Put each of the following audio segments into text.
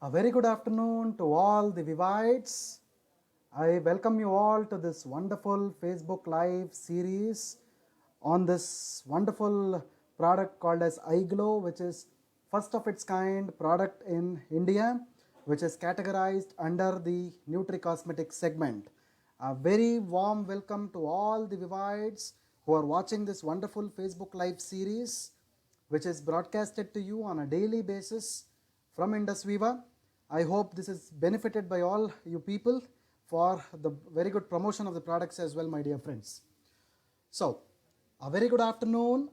A very good afternoon to all the Vivites. I welcome you all to this wonderful Facebook Live series on this wonderful product called as iGlow, which is first of its kind product in India, which is categorized under the Nutri-Cosmetics segment. A very warm welcome to all the Vivites who are watching this wonderful Facebook Live series, which is broadcasted to you on a daily basis from Indus Viva. I hope this is benefited by all you people for the very good promotion of the products as well, my dear friends. So, a very good afternoon.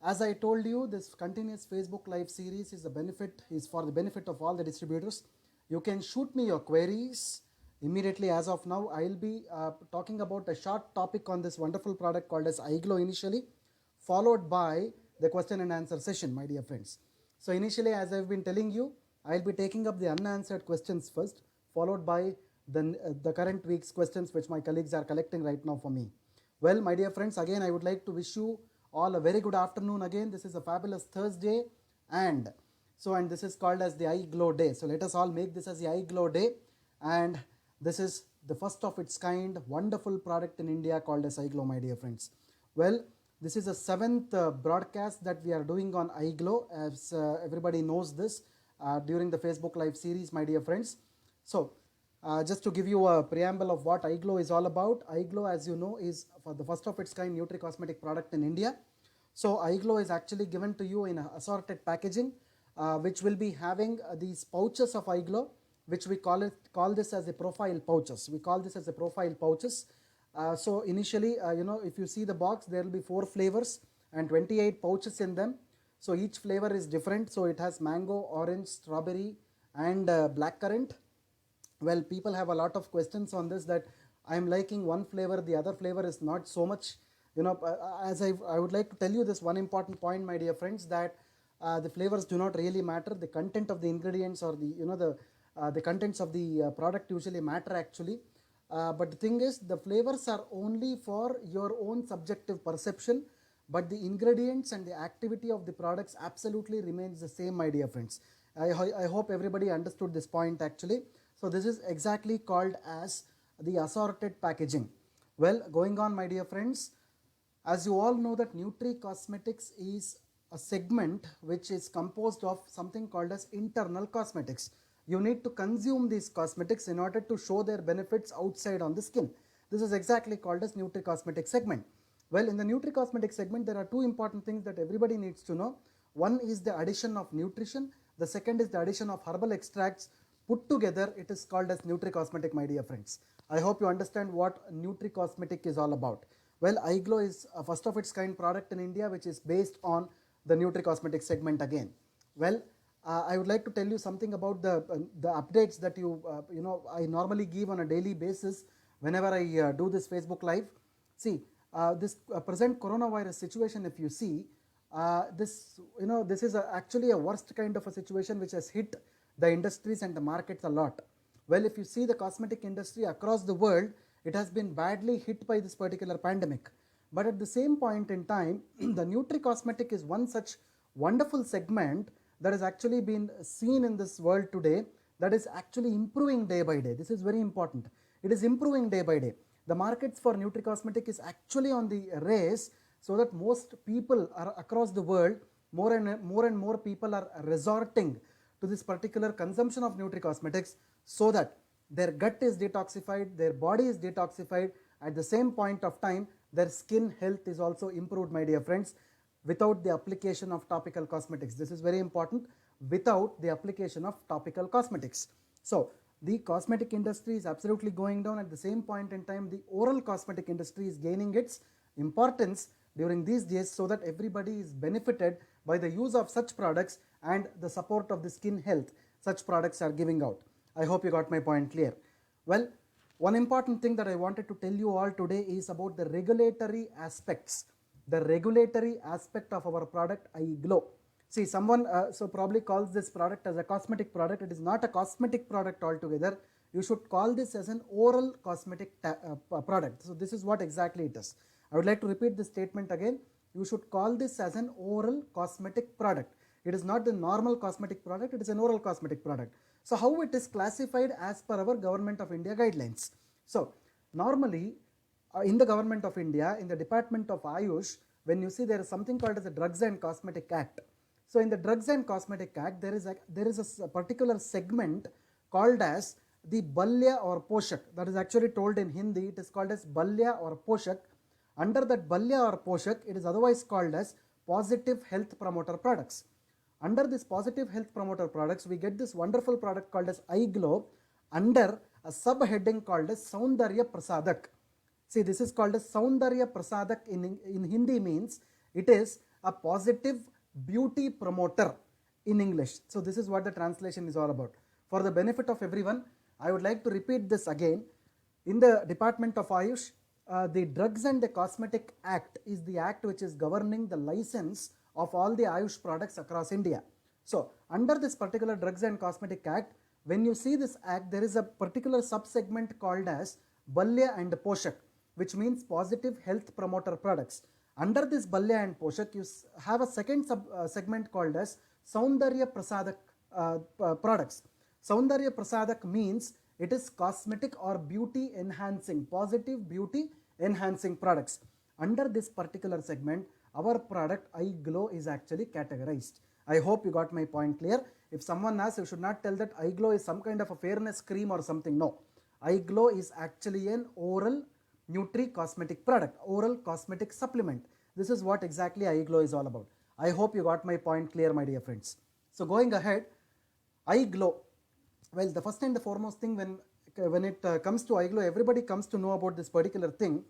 As I told you, this continuous Facebook Live series is for the benefit of all the distributors. You can shoot me your queries immediately. As of now, I'll be talking about a short topic on this wonderful product called as iGlow initially, followed by the question and answer session, my dear friends. So initially, as I've been telling you, I'll be taking up the unanswered questions first, followed by the current week's questions which my colleagues are collecting right now for me. Well, my dear friends, again I would like to wish you all a very good afternoon again. This is a fabulous Thursday, and this is called as the iGlow Day. So let us all make this as the iGlow Day, and this is the first of its kind wonderful product in India called as iGlow, my dear friends. Well, this is the 7th broadcast that we are doing on iGlow, as everybody knows this during the Facebook Live series, my dear friends. So, just to give you a preamble of what iGlow is all about, iGlow, as you know, is for the first of its kind Nutri-Cosmetic product in India. So, iGlow is actually given to you in assorted packaging, which will be having these pouches of iGlow, which we call this as the profile pouches. We call this as the profile pouches. So initially, if you see the box, there will be 4 flavors and 28 pouches in them. So each flavor is different. So it has mango, orange, strawberry and blackcurrant. Well, people have a lot of questions on this, that I am liking one flavor, the other flavor is not so much. As I would like to tell you this one important point, my dear friends, that the flavors do not really matter. The content of the ingredients or the contents of the product usually matter actually. But the thing is, the flavors are only for your own subjective perception, but the ingredients and the activity of the products absolutely remains the same, my dear friends. I hope everybody understood this point actually. So this is exactly called as the assorted packaging. Well, going on, my dear friends, as you all know that Nutri-Cosmetics is a segment which is composed of something called as internal cosmetics. You need to consume these cosmetics in order to show their benefits outside on the skin. This is exactly called as Nutri-Cosmetics segment. Well, in the Nutri-Cosmetics segment, there are 2 important things that everybody needs to know. One is the addition of nutrition. The second is the addition of herbal extracts. Put together, it is called as Nutri-Cosmetic, my dear friends. I hope you understand what Nutri-Cosmetic is all about. Well, iGlow is a first of its kind product in India, which is based on the Nutri-Cosmetic segment again. Well, I would like to tell you something about the updates that I normally give on a daily basis whenever I do this Facebook Live. See, this present coronavirus situation, if you see, this is actually a worst kind of a situation which has hit the industries and the markets a lot. Well, if you see the cosmetic industry across the world, it has been badly hit by this particular pandemic. But at the same point in time, the Nutri-Cosmetic is one such wonderful segment that has actually been seen in this world today, that is actually improving day by day. This is very important. It is improving day by day. The markets for Nutri-Cosmetic is actually on the race, so that most people are across the world, more and more people are resorting to this particular consumption of Nutri-Cosmetics, so that their gut is detoxified, their body is detoxified, at the same point of time their skin health is also improved, my dear friends, without the application of topical cosmetics. This is very important, without the application of topical cosmetics. So the cosmetic industry is absolutely going down. At the same point in time, the oral cosmetic industry is gaining its importance during these days, so that everybody is benefited by the use of such products and the support of the skin health such products are giving out. I hope you got my point clear. Well, one important thing that I wanted to tell you all today is about the regulatory aspects. The regulatory aspect of our product iGlow. See, someone so probably calls this product as a cosmetic product. It is not a cosmetic product altogether. You should call this as an oral cosmetic product. So this is what exactly it is. I would like to repeat this statement again. You should call this as an oral cosmetic product. It is not the normal cosmetic product, it is an oral cosmetic product. So how it is classified as per our Government of India guidelines? So normally in the Government of India, in the Department of Ayush, when you see there is something called as the Drugs and Cosmetic Act. So in the Drugs and Cosmetic Act, there is a particular segment called as the Balya or Poshak. That is actually told in Hindi, it is called as Balya or Poshak. Under that Balya or Poshak, it is otherwise called as positive health promoter products. Under this positive health promoter products, we get this wonderful product called as iGlow under a subheading called as Saundarya Prasadak. See, this is called as Saundarya Prasadak in Hindi, means it is a positive beauty promoter in English. So this is what the translation is all about. For the benefit of everyone, I would like to repeat this again. In the Department of Ayush, the Drugs and the Cosmetic Act is the act which is governing the license of all the Ayush products across India. So under this particular Drugs and Cosmetic Act, when you see this act, there is a particular sub-segment called as Balya and Poshak, which means positive health promoter products. Under this Balya and Poshak, you have a second segment called as Saundarya Prasadak products. Saundarya Prasadak means it is cosmetic or beauty enhancing, positive beauty enhancing products. Under this particular segment, our product iGlow is actually categorized. I hope you got my point clear. If someone asks, you should not tell that iGlow is some kind of a fairness cream or something. No. iGlow is actually an oral nutri-cosmetic product, oral cosmetic supplement. This is what exactly iGlow is all about. I hope you got my point clear, my dear friends. So going ahead, iGlow. Well, the first and the foremost thing when it comes to iGlow, everybody comes to know about this particular thing.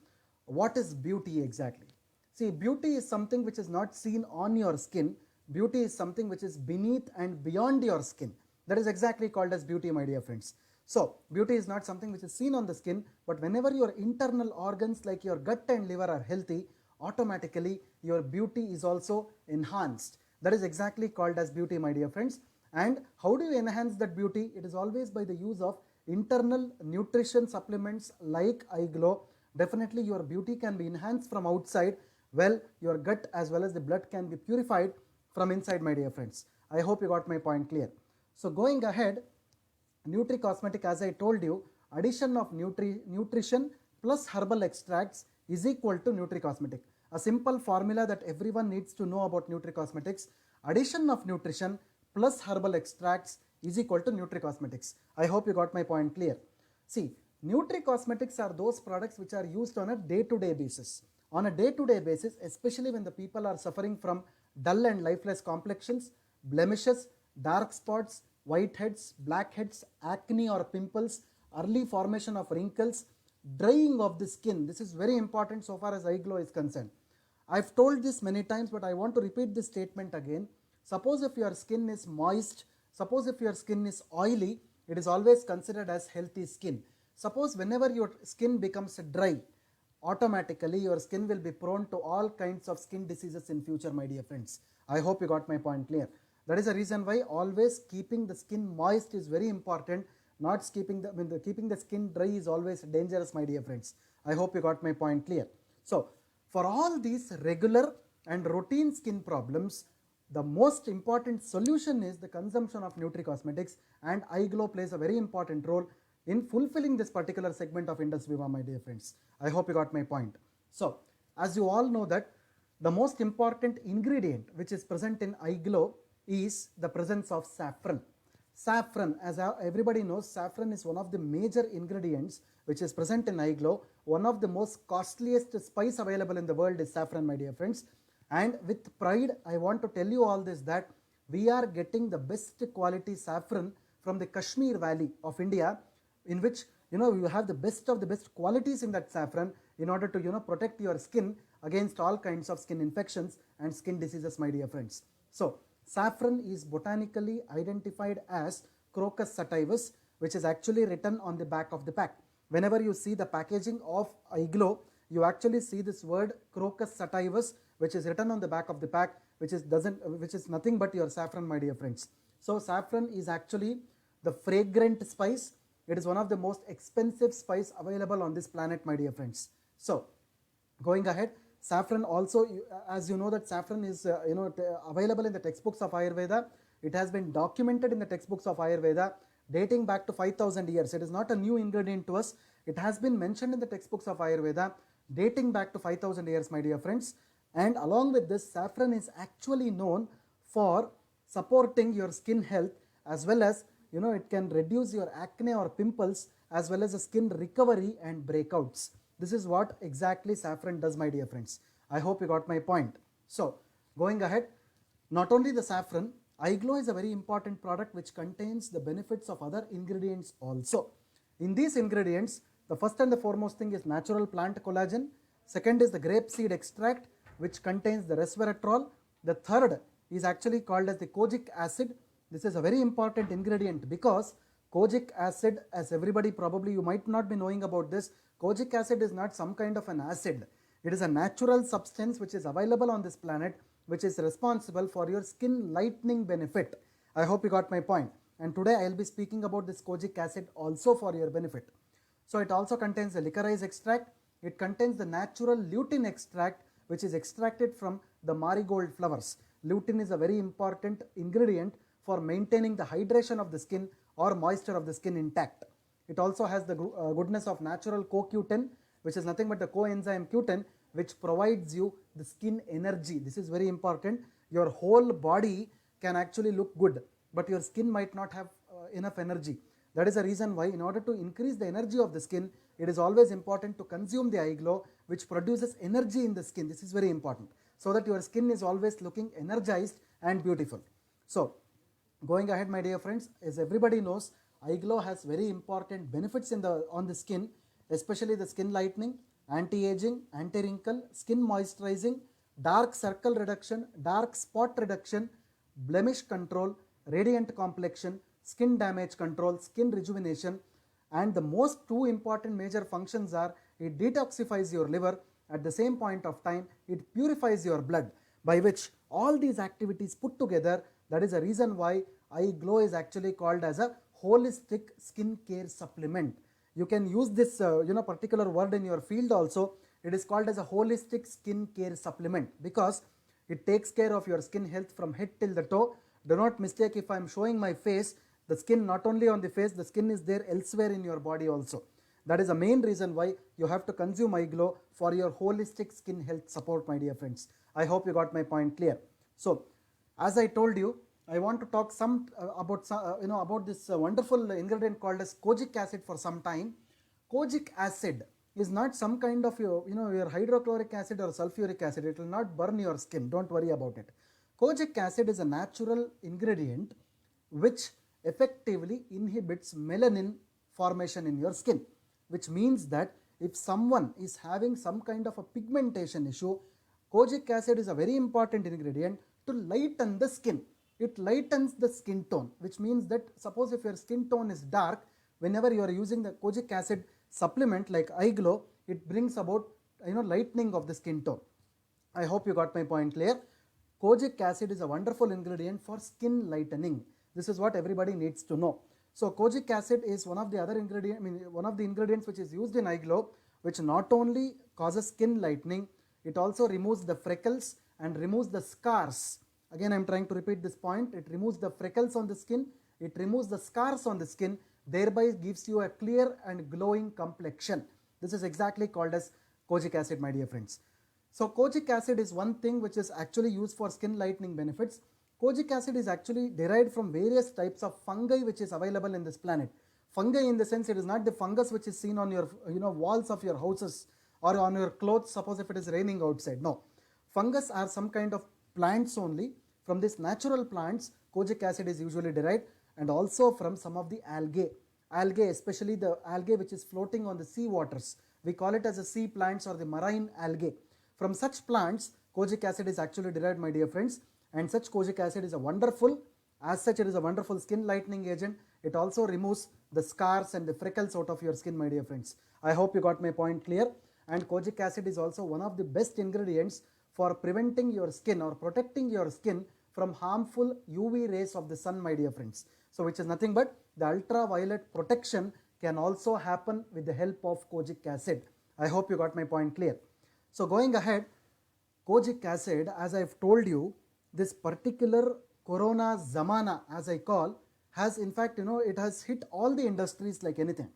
What is beauty exactly? See, beauty is something which is not seen on your skin. Beauty is something which is beneath and beyond your skin. That is exactly called as beauty, my dear friends. So, beauty is not something which is seen on the skin, but whenever your internal organs like your gut and liver are healthy, automatically your beauty is also enhanced. That is exactly called as beauty, my dear friends. And how do you enhance that beauty? It is always by the use of internal nutrition supplements like iGlow. Definitely your beauty can be enhanced from outside. Well, your gut as well as the blood can be purified from inside, my dear friends. I hope you got my point clear. So going ahead, Nutri-Cosmetic, as I told you, addition of nutrition plus herbal extracts is equal to Nutri-Cosmetic. A simple formula that everyone needs to know about Nutri-Cosmetics. Addition of nutrition plus herbal extracts is equal to Nutri-Cosmetics. I hope you got my point clear. See, Nutri-Cosmetics are those products which are used on a day-to-day basis. On a day-to-day basis, especially when the people are suffering from dull and lifeless complexions, blemishes, dark spots, whiteheads, blackheads, acne or pimples, early formation of wrinkles, drying of the skin. This is very important so far as iGlow is concerned. I've told this many times, but I want to repeat this statement again. Suppose if your skin is moist, suppose if your skin is oily, it is always considered as healthy skin. Suppose whenever your skin becomes dry, automatically your skin will be prone to all kinds of skin diseases in future, my dear friends. I hope you got my point clear. That is the reason why always keeping the skin moist is very important. Not keeping the skin dry is always dangerous, my dear friends. I hope you got my point clear. So for all these regular and routine skin problems, the most important solution is the consumption of Nutri-Cosmetics, and iGlow plays a very important role in fulfilling this particular segment of Indus Viva, my dear friends. I hope you got my point. So as you all know that the most important ingredient which is present in iGlow is the presence of saffron. Saffron, as everybody knows, saffron is one of the major ingredients which is present in iGlow. One of the most costliest spice available in the world is saffron, my dear friends. And with pride, I want to tell you all this, that we are getting the best quality saffron from the Kashmir Valley of India, in which you have the best of the best qualities in that saffron in order to protect your skin against all kinds of skin infections and skin diseases, my dear friends. So saffron is botanically identified as Crocus sativus, which is actually written on the back of the pack. Whenever you see the packaging of iGlow, you actually see this word Crocus sativus, which is written on the back of the pack, which is nothing but your saffron, my dear friends. So saffron is actually the fragrant spice. It is one of the most expensive spice available on this planet, my dear friends. So going ahead, Saffron also, as you know that saffron is available in the textbooks of Ayurveda. It has been documented in the textbooks of Ayurveda dating back to 5000 years. It is not a new ingredient to us. It has been mentioned in the textbooks of Ayurveda dating back to 5000 years, my dear friends. And along with this, saffron is actually known for supporting your skin health, as well as it can reduce your acne or pimples, as well as the skin recovery and breakouts. This is what exactly saffron does, my dear friends. I hope you got my point. So going ahead, not only the saffron, iGlow is a very important product which contains the benefits of other ingredients also. In these ingredients, the first and the foremost thing is natural plant collagen. Second is the grape seed extract, which contains the resveratrol. The third is actually called as the kojic acid. This is a very important ingredient because kojic acid, as everybody probably you might not be knowing about this, kojic acid is not some kind of an acid. It is a natural substance which is available on this planet, which is responsible for your skin lightening benefit. I hope you got my point. And today I will be speaking about this kojic acid also for your benefit. So it also contains the licorice extract. It contains the natural lutein extract, which is extracted from the marigold flowers. Lutein is a very important ingredient for maintaining the hydration of the skin or moisture of the skin intact. It also has the goodness of natural CoQ10, which is nothing but the coenzyme Q10, which provides you the skin energy. This is very important. Your whole body can actually look good, but your skin might not have enough energy. That is the reason why, in order to increase the energy of the skin, it is always important to consume the iGlow, which produces energy in the skin. This is very important, so that your skin is always looking energized and beautiful. So going ahead, my dear friends, as everybody knows, iGlow has very important benefits on the skin, especially the skin lightening, anti-aging, anti-wrinkle, skin moisturizing, dark circle reduction, dark spot reduction, blemish control, radiant complexion, skin damage control, skin rejuvenation, and the most two important major functions are it detoxifies your liver. At the same point of time, it purifies your blood, by which all these activities put together, that is a reason why iGlow is actually called as a holistic skin care supplement. You can use this particular word in your field also. It is called as a holistic skin care supplement because it takes care of your skin health from head till the toe. Do not mistake, if I am showing my face, the skin not only on the face, the skin is there elsewhere in your body also. That is the main reason why you have to consume iGlow for your holistic skin health support, my dear friends. I hope you got my point clear. So as I told you, I want to talk about this wonderful ingredient called as kojic acid for some time. Kojic acid is not some kind of your hydrochloric acid or sulfuric acid. It will not burn your skin. Don't worry about it. Kojic acid is a natural ingredient which effectively inhibits melanin formation in your skin, which means that if someone is having some kind of a pigmentation issue, kojic acid is a very important ingredient to lighten the skin. It lightens the skin tone, which means that suppose if your skin tone is dark, whenever you are using the kojic acid supplement like iGlow, it brings about lightening of the skin tone. I hope you got my point clear. Kojic acid is a wonderful ingredient for skin lightening. This is what everybody needs to know. So kojic acid is one of the ingredients which is used in iGlow, which not only causes skin lightening, it also removes the freckles and removes the scars. Again, I am trying to repeat this point. It removes the freckles on the skin, it removes the scars on the skin, thereby gives you a clear and glowing complexion. This is exactly called as kojic acid, my dear friends. So kojic acid is one thing which is actually used for skin lightening benefits. Kojic acid is actually derived from various types of fungi which is available in this planet. Fungi in the sense, it is not the fungus which is seen on your walls of your houses or on your clothes, suppose if it is raining outside. No. Fungus are some kind of plants only. From these natural plants, kojic acid is usually derived, and also from some of the algae. Algae, especially the algae which is floating on the sea waters. We call it as the sea plants or the marine algae. From such plants, kojic acid is actually derived, my dear friends, and such kojic acid is a wonderful, as such it is a wonderful skin lightening agent. It also removes the scars and the freckles out of your skin, my dear friends. I hope you got my point clear. And kojic acid is also one of the best ingredients for preventing your skin or protecting your skin from harmful UV rays of the sun, my dear friends. So which is nothing but the ultraviolet protection can also happen with the help of kojic acid. I hope you got my point clear. So going ahead, kojic acid, as I've told you, this particular corona zamana, as I call, has in fact, it has hit all the industries like anything,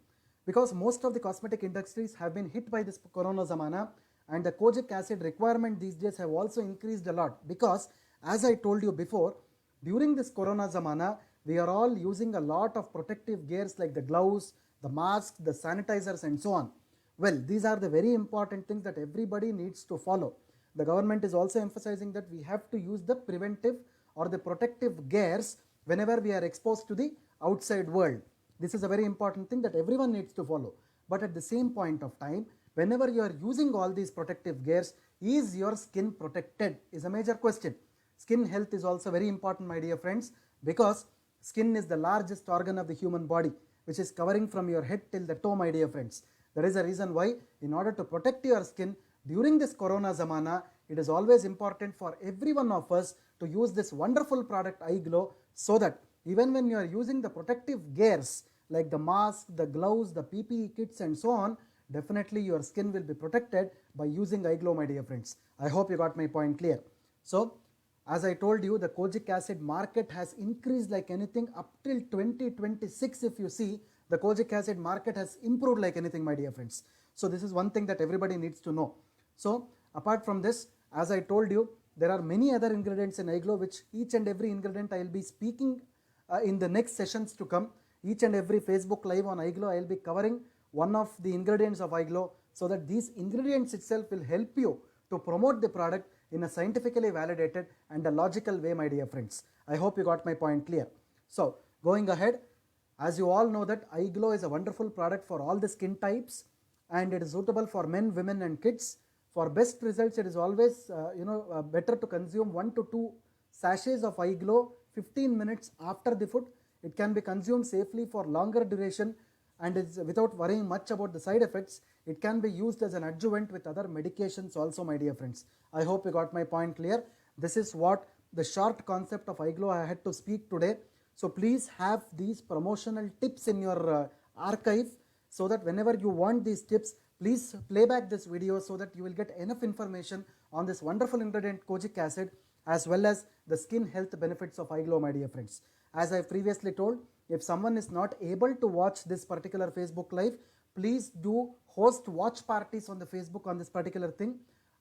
because most of the cosmetic industries have been hit by this corona zamana, and the kojic acid requirement these days have also increased a lot, because as I told you before, during this corona zamana, we are all using a lot of protective gears like the gloves, the masks, the sanitizers and so on. Well, these are the very important things that everybody needs to follow. The government is also emphasizing that we have to use the preventive or the protective gears whenever we are exposed to the outside world. This is a very important thing that everyone needs to follow. But at the same point of time, whenever you are using all these protective gears, is your skin protected is a major question. Skin health is also very important, my dear friends, because skin is the largest organ of the human body, which is covering from your head till the toe, my dear friends. That is the reason why, in order to protect your skin during this corona zamana, it is always important for every one of us to use this wonderful product iGlow, so that even when you are using the protective gears like the mask, the gloves, the PPE kits and so on, definitely your skin will be protected by using iGlow, my dear friends. I hope you got my point clear. So, as I told you, the kojic acid market has increased like anything up till 2026. If you see, the kojic acid market has improved like anything, my dear friends. So this is one thing that everybody needs to know. So apart from this, as I told you, there are many other ingredients in iGlow, which each and every ingredient I will be speaking in the next sessions to come. Each and every Facebook live on iGlow, I will be covering one of the ingredients of iGlow, so that these ingredients itself will help you to promote the product in a scientifically validated and a logical way, my dear friends. I hope you got my point clear. So going ahead, as you all know that iGlow is a wonderful product for all the skin types, and it is suitable for men, women and kids. For best results, it is always better to consume 1 to 2 sachets of iGlow 15 minutes after the food. It can be consumed safely for longer duration, and is without worrying much about the side effects. It can be used as an adjuvant with other medications also, my dear friends. I hope you got my point clear. This is what the short concept of iGlow I had to speak today. So please have these promotional tips in your archive, so that whenever you want these tips, please play back this video, so that you will get enough information on this wonderful ingredient kojic acid, as well as the skin health benefits of iGlow, my dear friends. As I previously told, if someone is not able to watch this particular Facebook live, please do host watch parties on the Facebook on this particular thing,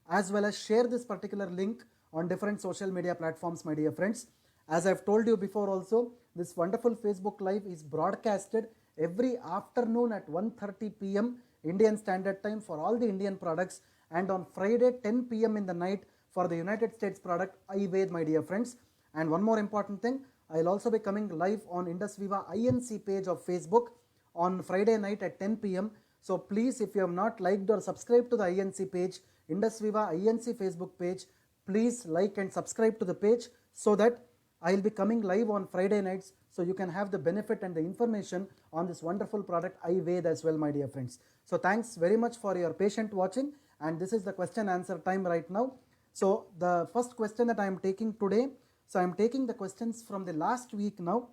as well as share this particular link on different social media platforms, my dear friends. As I've told you before also, this wonderful Facebook live is broadcasted every afternoon at 1:30 p.m. Indian Standard Time for all the Indian products, and on Friday 10 p.m. in the night for the United States product iVed, my dear friends. And one more important thing, I'll also be coming live on Indus Viva INC page of Facebook on Friday night at 10 p.m. So please, if you have not liked or subscribed to the INC page, Indus Viva INC Facebook page, please like and subscribe to the page, so that I'll be coming live on Friday nights, so you can have the benefit and the information on this wonderful product iVed as well, my dear friends. So thanks very much for your patient watching, and this is the question answer time right now. So the first question that I am taking today, so I am taking the questions from the last week now.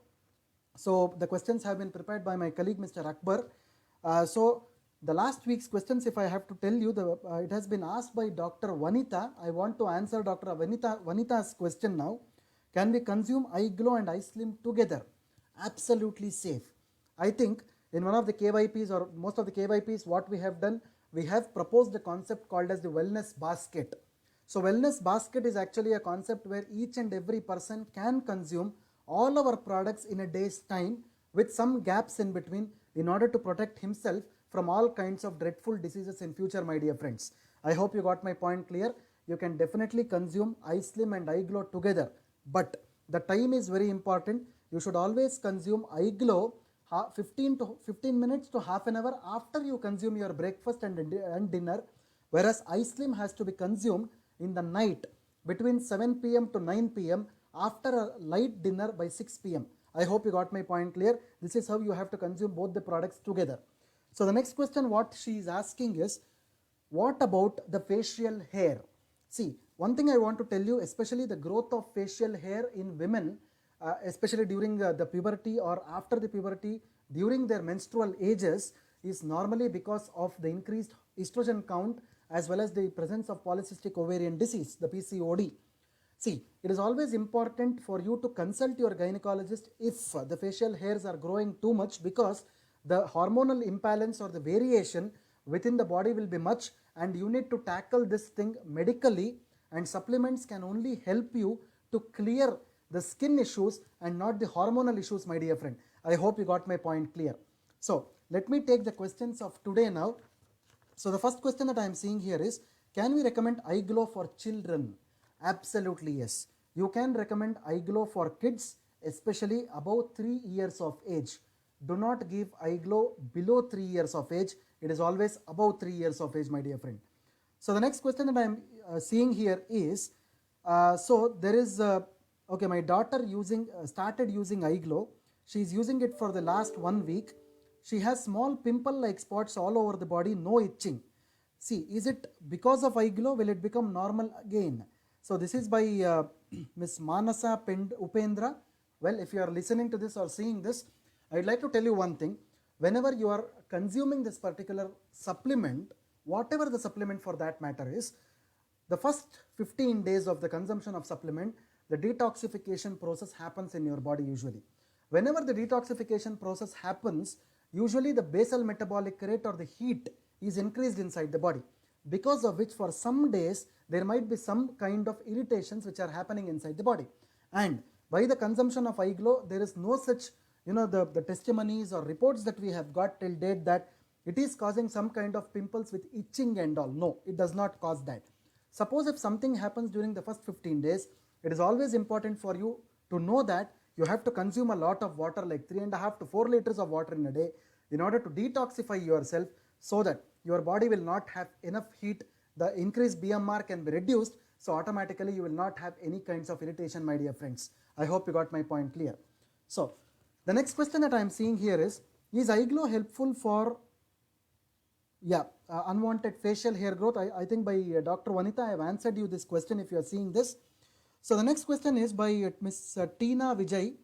So the questions have been prepared by my colleague Mr. Akbar. So the last week's questions, if I have to tell you, it has been asked by Dr. Vanita. I want to answer Dr. Vanita's question now. Can we consume iGlow and iSlim together? Absolutely safe. I think in one of the KYPs, or most of the KYPs, what we have done, we have proposed a concept called as the wellness basket. So wellness basket is actually a concept where each and every person can consume all our products in a day's time, with some gaps in between, in order to protect himself from all kinds of dreadful diseases in future, my dear friends. I hope you got my point clear. You can definitely consume iSlim and iGlow together, but the time is very important. You should always consume iGlow 15 minutes to half an hour after you consume your breakfast and dinner, whereas iSlim has to be consumed in the night between 7 p.m. to 9 p.m. after a light dinner by 6 p.m. I hope you got my point clear. This is how you have to consume both the products together. So the next question what she is asking is, what about the facial hair? See, one thing I want to tell you, especially the growth of facial hair in women, especially during the puberty or after the puberty, during their menstrual ages, is normally because of the increased estrogen count as well as the presence of polycystic ovarian disease, the PCOD. See, it is always important for you to consult your gynecologist if the facial hairs are growing too much, because the hormonal imbalance or the variation within the body will be much, and you need to tackle this thing medically, and supplements can only help you to clear the skin issues and not the hormonal issues, my dear friend. I hope you got my point clear. So let me take the questions of today now. So the first question that I am seeing here is, can we recommend eye glow for children? Absolutely yes. You can recommend eye glow for kids, especially above 3 years of age. Do not give eye glow below 3 years of age. It is always above 3 years of age, my dear friend. So the next question that I am seeing here is, so there is, okay, my daughter started using eye glow. She is using it for the last 1 week. She has small pimple-like spots all over the body, no itching. See, is it because of eye glow? Will it become normal again? So this is by Miss Manasa Upendra. Well, if you are listening to this or seeing this, I would like to tell you one thing. Whenever you are consuming this particular supplement, whatever the supplement for that matter is, the first 15 days of the consumption of supplement, the detoxification process happens in your body usually. Whenever the detoxification process happens, usually the basal metabolic rate or the heat is increased inside the body, because of which for some days there might be some kind of irritations which are happening inside the body. And by the consumption of eye glow, there is no such, the testimonies or reports that we have got till date that it is causing some kind of pimples with itching and all. No, it does not cause that. Suppose if something happens during the first 15 days, it is always important for you to know that you have to consume a lot of water, like 3.5 to 4 liters of water in a day, in order to detoxify yourself, so that your body will not have enough heat. The increased BMR can be reduced, so automatically you will not have any kinds of irritation, my dear friends. I hope you got my point clear. So the next question that I am seeing here is eye glow helpful for unwanted facial hair growth? I think by Dr. Vanita, I have answered you this question if you are seeing this. So the next question is by Miss Tina Vijay.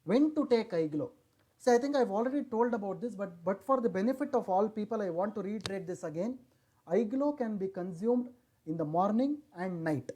When to take eye glow? So I think I've already told about this, but for the benefit of all people, I want to reiterate this again. Eye glow can be consumed in the morning and night.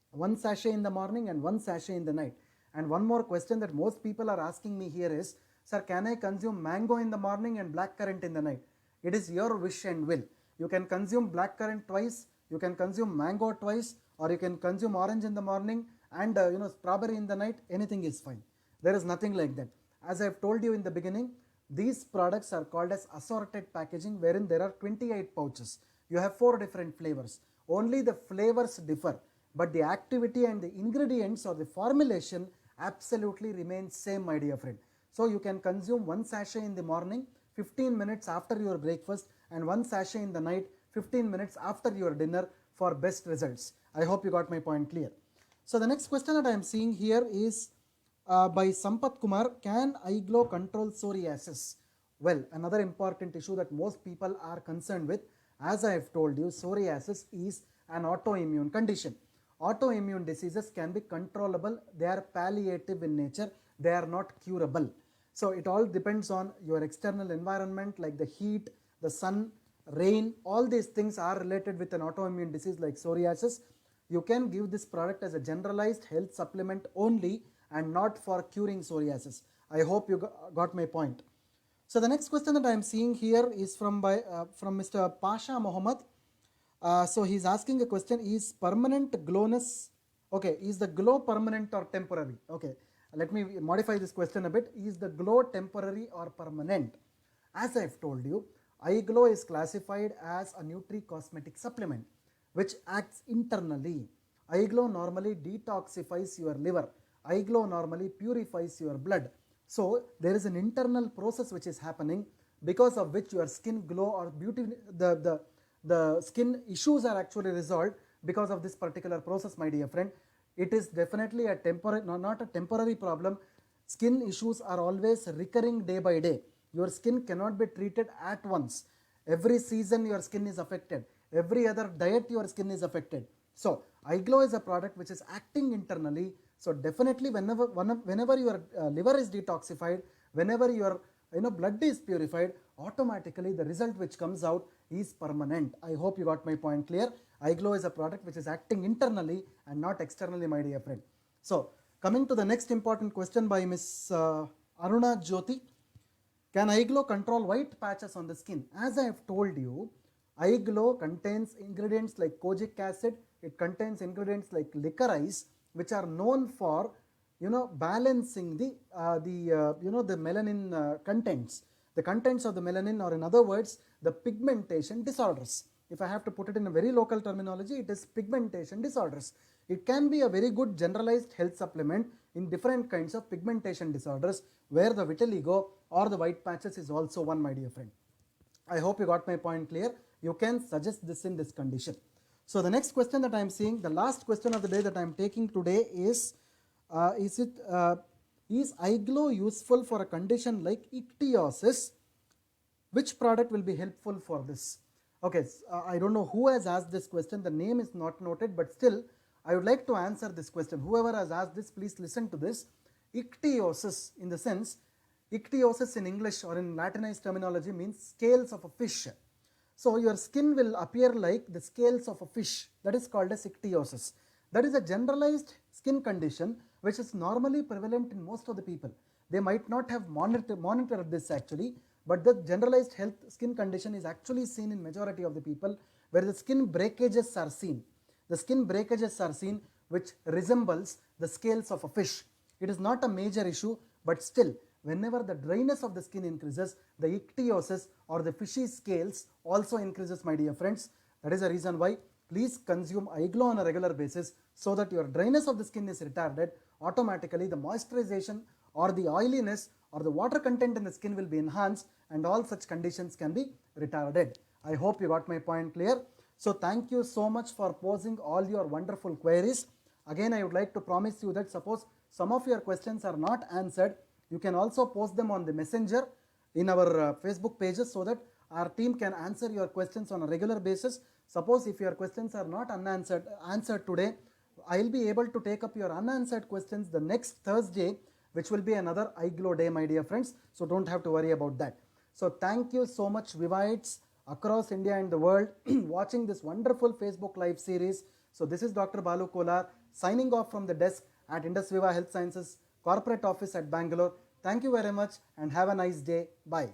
1 sachet in the morning and 1 sachet in the night. And one more question that most people are asking me here is, sir, can I consume mango in the morning and blackcurrant in the night? It is your wish and will. You can consume blackcurrant twice, you can consume mango twice, or you can consume orange in the morning and strawberry in the night. Anything is fine. There is nothing like that. As I have told you in the beginning, these products are called as assorted packaging, wherein there are 28 pouches. You have 4 different flavors. Only the flavors differ, but the activity and the ingredients or the formulation absolutely remains same, my dear friend. So you can consume 1 sachet in the morning, 15 minutes after your breakfast, and 1 sachet in the night, 15 minutes after your dinner, for best results. I hope you got my point clear. So the next question that I am seeing here is by Sampath Kumar. Can eye glow control psoriasis? Well, another important issue that most people are concerned with, as I have told you, psoriasis is an autoimmune condition. Autoimmune diseases can be controllable. They are palliative in nature. They are not curable. So it all depends on your external environment, like the heat, the sun, rain. All these things are related with an autoimmune disease like psoriasis. You can give this product as a generalized health supplement only, and not for curing psoriasis. I hope you got my point. So the next question that I am seeing here is from Mr. Pasha Mohammed. So he's asking a question: is permanent glowness, okay, is the glow permanent or temporary? Okay, let me modify this question a bit. Is the glow temporary or permanent? As I've told you, eye glow is classified as a nutri-cosmetic supplement which acts internally. Eye glow normally detoxifies your liver. Eye glow normally purifies your blood. So there is an internal process which is happening, because of which your skin glow or beauty, the skin issues are actually resolved because of this particular process, my dear friend. It is definitely a temporary, not a temporary problem. Skin issues are always recurring day by day. Your skin cannot be treated at once. Every season your skin is affected. Every other diet your skin is affected. So eye glow is a product which is acting internally. So definitely whenever your liver is detoxified, whenever your blood is purified, automatically the result which comes out is permanent. I hope you got my point clear. iGlow is a product which is acting internally and not externally, my dear friend. So coming to the next important question by Miss Aruna Jyoti. Can iGlow control white patches on the skin? As I have told you, iGlow contains ingredients like kojic acid, it contains ingredients like licorice, which are known for balancing the melanin contents. The contents of the melanin, or in other words, the pigmentation disorders. If I have to put it in a very local terminology, it is pigmentation disorders. It can be a very good generalized health supplement in different kinds of pigmentation disorders, where the vitiligo or the white patches is also one, my dear friend. I hope you got my point clear. You can suggest this in this condition. So the next question that I am seeing, the last question of the day that I am taking today is iGlow useful for a condition like ichthyosis? Which product will be helpful for this? Okay, I don't know who has asked this question. The name is not noted, but still I would like to answer this question. Whoever has asked this, please listen to this. Ichthyosis, in the sense, ichthyosis in English or in Latinized terminology means scales of a fish. So your skin will appear like the scales of a fish. That is called as ichthyosis. That is a generalized skin condition which is normally prevalent in most of the people. They might not have monitored this actually, but the generalized health skin condition is actually seen in majority of the people, where the skin breakages are seen. The skin breakages are seen which resembles the scales of a fish. It is not a major issue, but still, whenever the dryness of the skin increases, the ichthyosis or the fishy scales also increases, my dear friends. That is the reason why please consume iGlow on a regular basis, so that your dryness of the skin is retarded. Automatically the moisturization or the oiliness or the water content in the skin will be enhanced, and all such conditions can be retarded. I hope you got my point clear. So thank you so much for posing all your wonderful queries. Again, I would like to promise you that suppose some of your questions are not answered, you can also post them on the messenger in our Facebook pages, so that our team can answer your questions on a regular basis. Suppose if your questions are not answered today, I will be able to take up your unanswered questions the next Thursday, which will be another iGlow day, my dear friends. So don't have to worry about that. So thank you so much, Vivites across India and the world watching this wonderful Facebook live series. So this is Dr. Balu Kolar signing off from the desk at Indus Viva Health Sciences Corporate Office at Bangalore. Thank you very much and have a nice day. Bye.